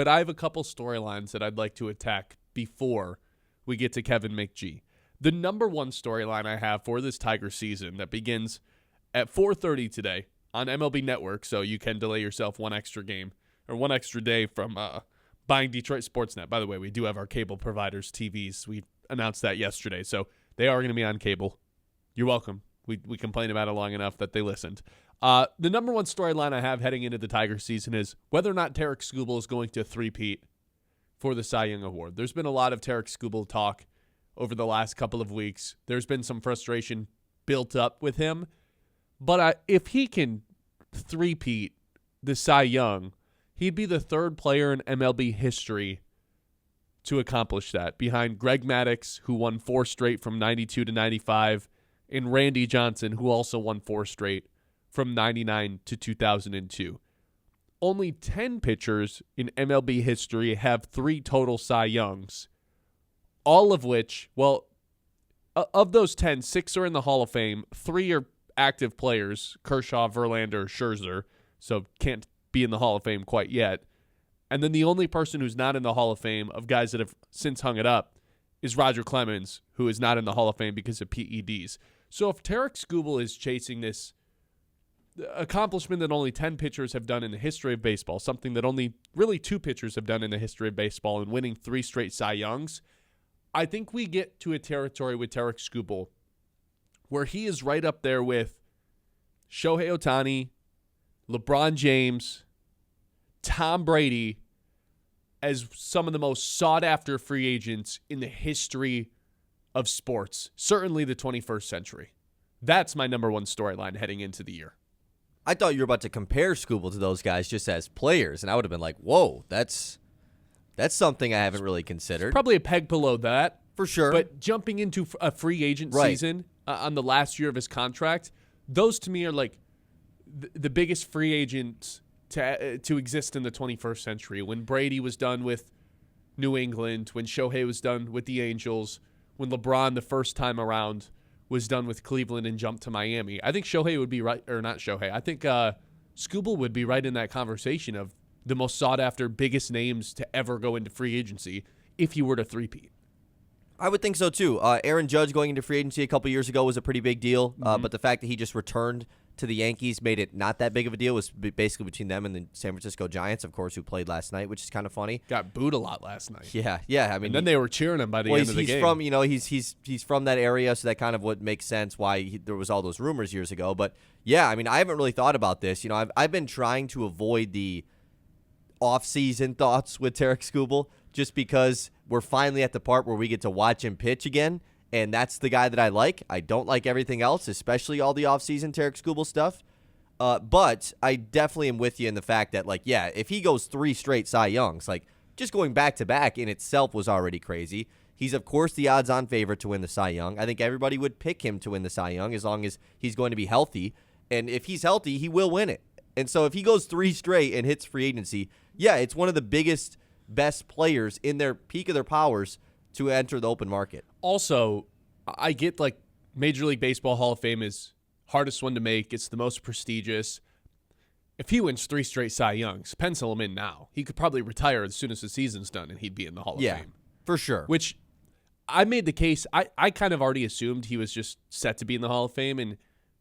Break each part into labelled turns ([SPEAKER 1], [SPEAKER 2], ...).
[SPEAKER 1] But I have a couple storylines that I'd like to attack before we get to Kevin McGee. The number one storyline I have for this Tiger season that begins at 4:30 today on MLB Network, so you can delay yourself one extra game or one extra day from buying Detroit Sportsnet. By the way, we do have our cable providers' TVs. We announced that yesterday, so they are going to be on cable. You're welcome. We complained about it long enough that they listened. The number one storyline I have heading into the Tiger season is whether or not Tarik Skubal is going to three-peat for the Cy Young Award. There's been a lot of Tarik Skubal talk over the last couple of weeks. There's been some frustration built up with him. But if he can three-peat the Cy Young, he'd be the third player in MLB history to accomplish that, behind Greg Maddux, who won 4 straight from 92 to 95, and Randy Johnson, who also won 4 straight from 99 to 2002. Only 10 pitchers in MLB history have 3 total Cy Youngs, all of which, well, of those 10, 6 are in the Hall of Fame, 3 are active players, Kershaw, Verlander, Scherzer, so can't be in the Hall of Fame quite yet. And then the only person who's not in the Hall of Fame of guys that have since hung it up is Roger Clemens, who is not in the Hall of Fame because of PEDs. So if Tarik Skubal is chasing this accomplishment that only 10 pitchers have done in the history of baseball, something that only really 2 pitchers have done in the history of baseball, and winning 3 straight Cy Youngs, I think we get to a territory with Tarik Skubal where he is right up there with Shohei Ohtani, LeBron James, Tom Brady as some of the most sought-after free agents in the history of sports, certainly the 21st century. That's my number one storyline heading into the year.
[SPEAKER 2] I thought you were about to compare Skubal to those guys just as players, and I would have been like, whoa, that's something I haven't really considered.
[SPEAKER 1] Probably a peg below that.
[SPEAKER 2] For sure.
[SPEAKER 1] But jumping into a free agent season on the last year of his contract, those to me are like the biggest free agents to exist in the 21st century. When Brady was done with New England, when Shohei was done with the Angels, when LeBron the first time around was done with Cleveland and jumped to Miami. I think Shohei would be right, or not Shohei. I think Skubal would be right in that conversation of the most sought-after, biggest names to ever go into free agency if he were to three-peat.
[SPEAKER 2] I would think so, too. Aaron Judge going into free agency a couple years ago was a pretty big deal, but the fact that he just returned to the Yankees made it not that big of a deal. It was basically between them and the San Francisco Giants, of course, who played last night, which is kind of funny.
[SPEAKER 1] Got booed a lot last night.
[SPEAKER 2] Yeah. I mean,
[SPEAKER 1] and then they were cheering him by the end of the game.
[SPEAKER 2] He's from that area, so that kind of what makes sense why there was all those rumors years ago. But yeah, I mean, I haven't really thought about this. I've been trying to avoid the off-season thoughts with Tarik Skubal just because we're finally at the part where we get to watch him pitch again. And that's the guy that I like. I don't like everything else, especially all the offseason Tarik Skubal stuff. But I definitely am with you in the fact that, if he goes 3 straight Cy Youngs, just going back-to-back in itself was already crazy. He's, of course, the odds-on favorite to win the Cy Young. I think everybody would pick him to win the Cy Young as long as he's going to be healthy. And if he's healthy, he will win it. And so if he goes 3 straight and hits free agency, it's one of the biggest, best players in their peak of their powers to enter the open market.
[SPEAKER 1] Also, I get Major League Baseball Hall of Fame is hardest one to make. It's the most prestigious. If he wins 3 straight Cy Youngs, pencil him in now. He could probably retire as soon as the season's done, and he'd be in the Hall of Fame.
[SPEAKER 2] For sure.
[SPEAKER 1] Which I made the case. I kind of already assumed he was just set to be in the Hall of Fame, and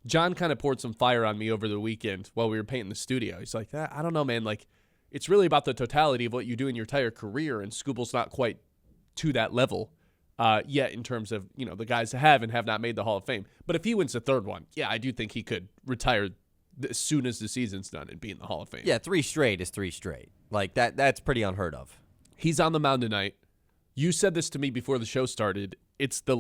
[SPEAKER 1] John kind of poured some fire on me over the weekend while we were painting the studio. He's like, I don't know, man. It's really about the totality of what you do in your entire career, and Skubal's not quite to that level yet in terms of, the guys that have and have not made the Hall of Fame. But if he wins the 3rd one, I do think he could retire as soon as the season's done and be in the Hall of Fame.
[SPEAKER 2] Yeah, 3 straight is 3 straight. That's pretty unheard of.
[SPEAKER 1] He's on the mound tonight. You said this to me before the show started. It's the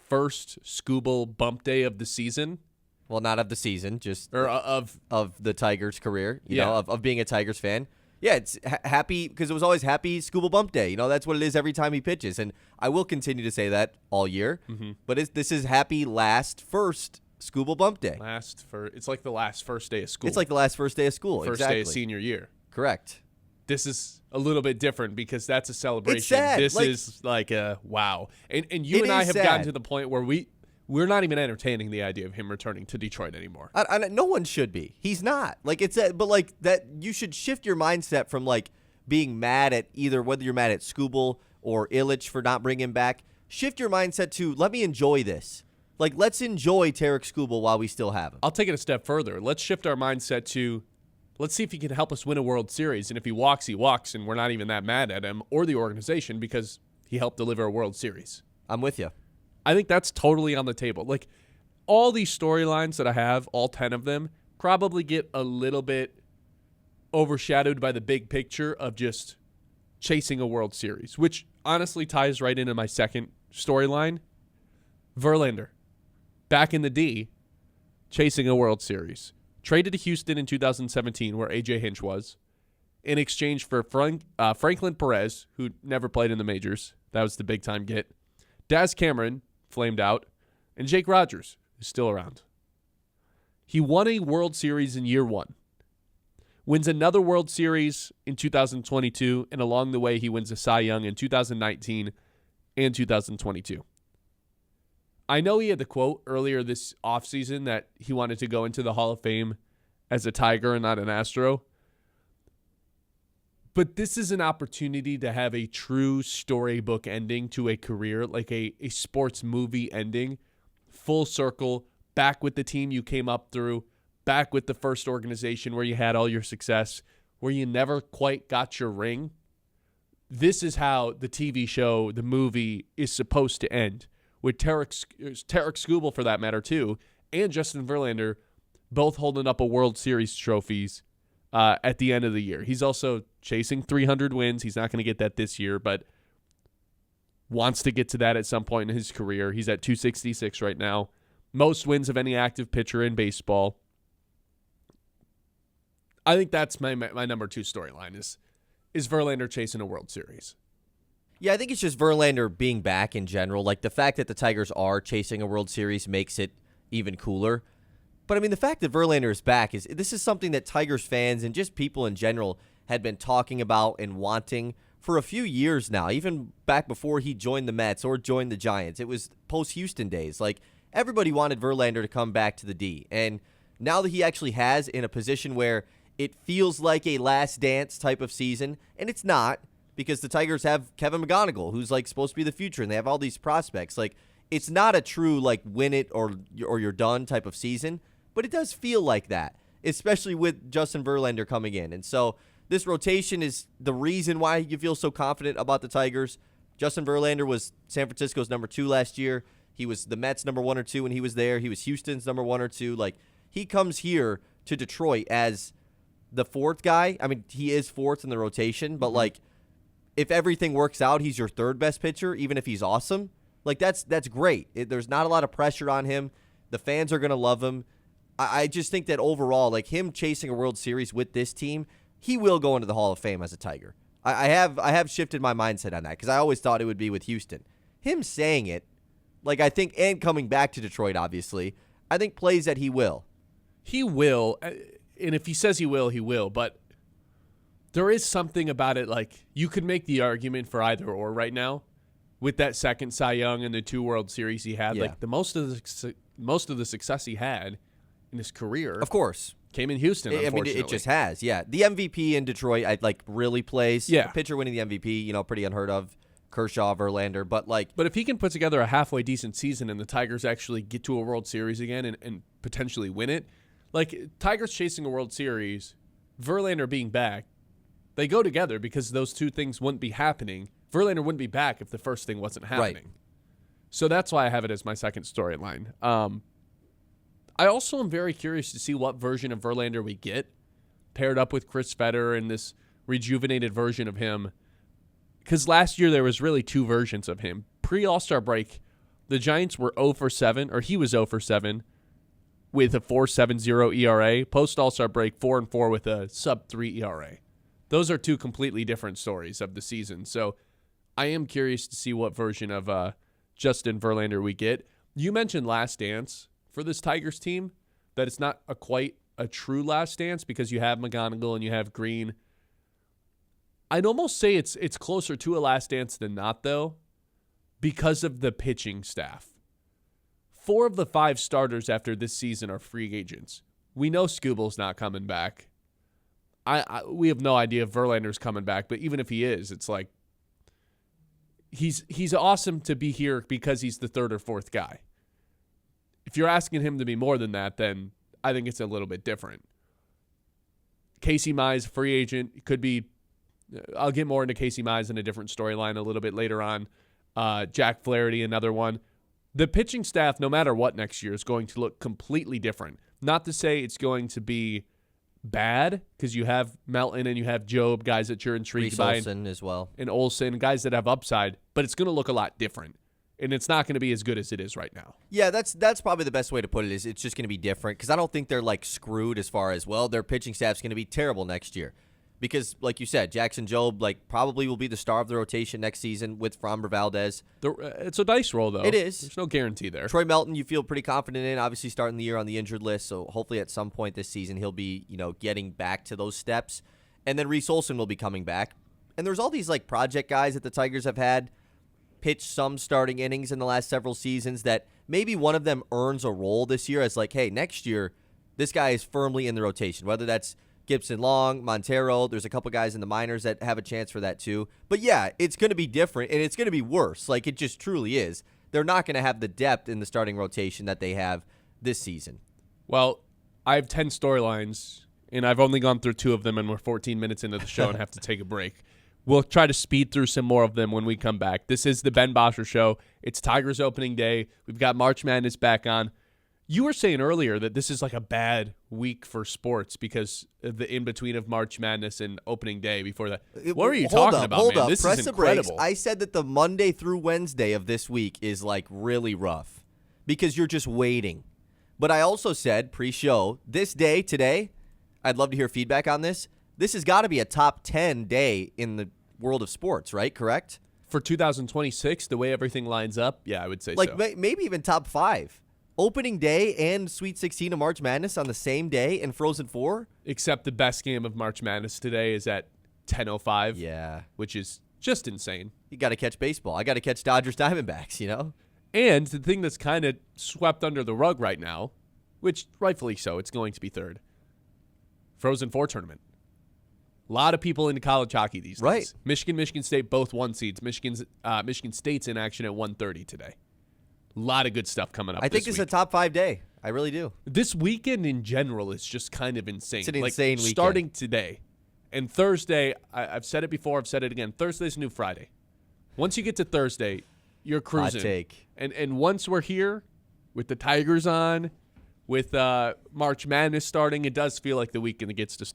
[SPEAKER 1] first Skubal bump day of the season.
[SPEAKER 2] Well, not of the season, just
[SPEAKER 1] or of
[SPEAKER 2] the Tigers' career, of being a Tigers fan. Yeah, it's happy because it was always happy Skubal bump day. That's what it is every time he pitches. And I will continue to say that all year. Mm-hmm. But this is happy first Skubal bump day.
[SPEAKER 1] It's like the last first day of school.
[SPEAKER 2] It's like the last first day of school.
[SPEAKER 1] First day of senior year.
[SPEAKER 2] Correct.
[SPEAKER 1] This is a little bit different because that's a celebration.
[SPEAKER 2] It's sad.
[SPEAKER 1] This is like a wow. And you and I have gotten to the point where we're not even entertaining the idea of him returning to Detroit anymore.
[SPEAKER 2] No one should be. He's not. But that you should shift your mindset from being mad at either whether you're mad at Skubal or Illich for not bringing him back. Shift your mindset to, let me enjoy this. Like, let's enjoy Tarek Skubal while we still have him.
[SPEAKER 1] I'll take it a step further. Let's shift our mindset to, let's see if he can help us win a World Series. And if he walks, and we're not even that mad at him or the organization because he helped deliver a World Series.
[SPEAKER 2] I'm with you.
[SPEAKER 1] I think that's totally on the table. Like, all these storylines that I have, all 10 of them, probably get a little bit overshadowed by the big picture of just chasing a World Series, which honestly ties right into my second storyline. Verlander, back in the D, chasing a World Series. Traded to Houston in 2017, where A.J. Hinch was, in exchange for Franklin Perez, who never played in the majors. That was the big-time get. Daz Cameron, flamed out, and Jake Rogers, who's still around. He won a World Series in year one. Wins another World Series in 2022, and along the way, he wins a Cy Young in 2019 and 2022. I know he had the quote earlier this offseason that he wanted to go into the Hall of Fame as a Tiger and not an Astro. But this is an opportunity to have a true storybook ending to a career, like a sports movie ending, full circle, back with the team you came up through, back with the first organization where you had all your success, where you never quite got your ring. This is how the TV show, the movie, is supposed to end, with Tarek Skubal, for that matter, too, and Justin Verlander both holding up a World Series trophies at the end of the year. He's also chasing 300 wins. He's not going to get that this year, but wants to get to that at some point in his career. He's at 266 right now. Most wins of any active pitcher in baseball. I think that's my number two storyline is Verlander chasing a World Series.
[SPEAKER 2] Yeah, I think it's just Verlander being back in general. Like, the fact that the Tigers are chasing a World Series makes it even cooler. But, I mean, the fact that Verlander is back, this is something that Tigers fans and just people in general had been talking about and wanting for a few years now, even back before he joined the Mets or joined the Giants. It was post-Houston days. Like, everybody wanted Verlander to come back to the D. And now that he actually has, in a position where it feels like a last dance type of season, and it's not, because the Tigers have Kevin McGonigal, who's like supposed to be the future, and they have all these prospects. Like, it's not a true like win it or you're done type of season, but it does feel like that, especially with Justin Verlander coming in. And so this rotation is the reason why you feel so confident about the Tigers. Justin Verlander was San Francisco's number 2 last year. He was the Mets' number 1 or 2 when he was there. He was Houston's number 1 or 2. Like, he comes here to Detroit as the fourth guy. I mean, he is fourth in the rotation, but like, if everything works out, he's your third best pitcher, even if he's awesome. Like, that's great. There's not a lot of pressure on him. The fans are going to love him. I just think that overall, like, him chasing a World Series with this team, he will go into the Hall of Fame as a Tiger. I have shifted my mindset on that because I always thought it would be with Houston. Him saying it, like, I think, and coming back to Detroit, obviously, I think plays that he will.
[SPEAKER 1] He will. And if he says he will, he will. But there is something about it, like, you could make the argument for either or right now with that second Cy Young and the 2 World Series he had. Yeah. Like, the most of the success he had in his career,
[SPEAKER 2] of course,
[SPEAKER 1] came in Houston.
[SPEAKER 2] I mean, it just has. Yeah, the MVP in Detroit, I like, really plays.
[SPEAKER 1] Yeah,
[SPEAKER 2] a pitcher winning the MVP, pretty unheard of. Kershaw, Verlander, but
[SPEAKER 1] if he can put together a halfway decent season and the Tigers actually get to a World Series again and potentially win it, like, Tigers chasing a World Series, Verlander being back, they go together because those two things wouldn't be happening. Verlander wouldn't be back if the first thing wasn't happening. Right. So that's why I have it as my second storyline. I also am very curious to see what version of Verlander we get paired up with Chris Fetter and this rejuvenated version of him. Because last year there was really 2 versions of him. Pre-All-Star break, the Giants were 0 for 7, or he was 0 for 7, with a 4.70 ERA. Post-All-Star break, 4-4 with a sub-3 ERA. Those are 2 completely different stories of the season. So I am curious to see what version of Justin Verlander we get. You mentioned last dance for this Tigers team, that it's not quite a true last dance because you have McGonigal and you have Green. I'd almost say it's closer to a last dance than not, though, because of the pitching staff. 4 of the 5 starters after this season are free agents. We know Skubal's not coming back. we have no idea if Verlander's coming back, but even if he is, it's like he's awesome to be here because he's the third or fourth guy. If you're asking him to be more than that, then I think it's a little bit different. Casey Mize, free agent, could be. I'll get more into Casey Mize in a different storyline a little bit later on. Jack Flaherty, another one. The pitching staff, no matter what next year, is going to look completely different. Not to say it's going to be bad, because you have Melton and you have Job, guys that you're intrigued by.
[SPEAKER 2] Olsen as well.
[SPEAKER 1] And Olsen, guys that have upside, but it's going to look a lot different. And it's not going to be as good as it is right now.
[SPEAKER 2] Yeah, that's probably the best way to put it, is it's just going to be different, because I don't think they're like screwed as far as, well, their pitching staff's going to be terrible next year. Because, like you said, Jackson Job probably will be the star of the rotation next season with Framber Valdez.
[SPEAKER 1] It's a dice roll, though.
[SPEAKER 2] It is.
[SPEAKER 1] There's no guarantee there.
[SPEAKER 2] Troy Melton, you feel pretty confident in, obviously starting the year on the injured list, so hopefully at some point this season he'll be, getting back to those steps. And then Reese Olson will be coming back. And there's all these project guys that the Tigers have had pitch some starting innings in the last several seasons that maybe one of them earns a role this year as hey, next year this guy is firmly in the rotation, whether that's Gibson Long, Montero. There's a couple guys in the minors that have a chance for that too. But yeah, it's going to be different, and it's going to be worse. It just truly is. They're not going to have the depth in the starting rotation that they have this season.
[SPEAKER 1] Well, I have 10 storylines, and I've only gone through 2 of them, and we're 14 minutes into the show and have to take a break. We'll try to speed through some more of them when we come back. This is the Ben Bosscher Show. It's Tigers opening day. We've got March Madness back on. You were saying earlier that this is a bad week for sports because of the in-between of March Madness and opening day before that. What are you talking about,
[SPEAKER 2] hold
[SPEAKER 1] man?
[SPEAKER 2] up.
[SPEAKER 1] This
[SPEAKER 2] Press
[SPEAKER 1] is
[SPEAKER 2] the brakes.
[SPEAKER 1] incredible.
[SPEAKER 2] I said that the Monday through Wednesday of this week is really rough because you're just waiting. But I also said pre-show, this day, today, I'd love to hear feedback on this. This has got to be a top 10 day in the world of sports, right? Correct?
[SPEAKER 1] For 2026, the way everything lines up, yeah, I would say so.
[SPEAKER 2] Maybe even top 5. Opening day and Sweet 16 of March Madness on the same day in Frozen 4?
[SPEAKER 1] Except the best game of March Madness today is at 10:05.
[SPEAKER 2] Yeah.
[SPEAKER 1] Which is just insane.
[SPEAKER 2] You got to catch baseball. I got to catch Dodgers Diamondbacks,
[SPEAKER 1] And the thing that's kind of swept under the rug right now, which rightfully so, it's going to be third. Frozen 4 tournament. A lot of people into college hockey these days.
[SPEAKER 2] Right.
[SPEAKER 1] Michigan State, both 1 seeds. Michigan State's in action at 1:30 today. A lot of good stuff coming up.
[SPEAKER 2] I think this is a top 5 day. I really do.
[SPEAKER 1] This weekend in general is just kind of insane.
[SPEAKER 2] It's an insane weekend.
[SPEAKER 1] Starting today. And Thursday, I've said it before, I've said it again. Thursday's a new Friday. Once you get to Thursday, you're cruising.
[SPEAKER 2] Hot take.
[SPEAKER 1] And once we're here with the Tigers on, with March Madness starting, it does feel like the weekend gets to start.